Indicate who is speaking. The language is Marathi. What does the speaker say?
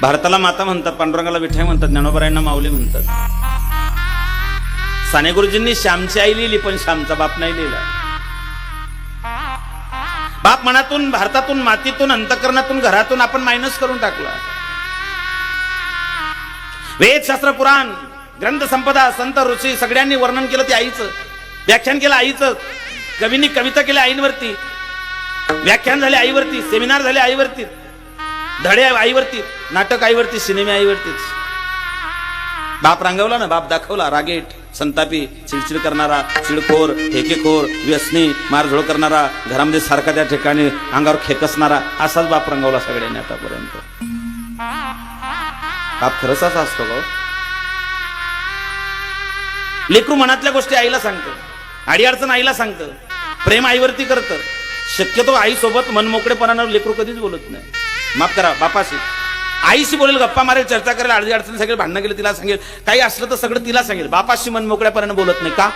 Speaker 1: भारताला माता म्हणतात, पांडुरंगाला विठ्ठल म्हणतात, ज्ञानोबरायांना माऊली म्हणतात. साने गुरुजींनी श्यामची आई लिहिली, पण श्यामचा बाप नाही लिहिला. बाप मनातून, भारतातून, मातीतून, अंतकरणातून, घरातून आपण मायनस करून टाकला. वेद, शास्त्र, पुराण, ग्रंथ संपदा, संत, ऋषी सगळ्यांनी वर्णन केलं ते आईचं, व्याख्यान केलं आईचं, कवींनी कविता केल्या आईवरती, व्याख्यान झाले आईवरती, सेमिनार झाले आईवरती, धडे आईवरती, नाटक आईवरती, सिनेमे आईवरतीच. बाप रांगवला ना, बाप दाखवला, रागेट, संतापी, चिडचिड करणारा, चिडखोर, ठेकेखोर, व्यसनी, मारझोड करणारा, घरामध्ये सारखा त्या ठिकाणी अंगावर खेकसणारा, असाच बाप रंगवला सगळ्यांनी आतापर्यंत. बाप खरंच असा असतो का? लेकरू मनातल्या गोष्टी आईला सांगतं, अडीअडचण आईला सांगतं, प्रेम आईवरती करतं. शक्यतो आई सोबत मनमोकळेपणानं लेकरू कधीच बोलत नाही. माफ करा, बापाशी, आईशी बोलेल, गप्पा मारेल, चर्चा करेल, अडीअडचण सगळे भांडणं केलं तिला सांगेल, काही असलं तर सगळं तिला सांगेल. बापाशी मनमोकळेपणानं बोलत नाही का?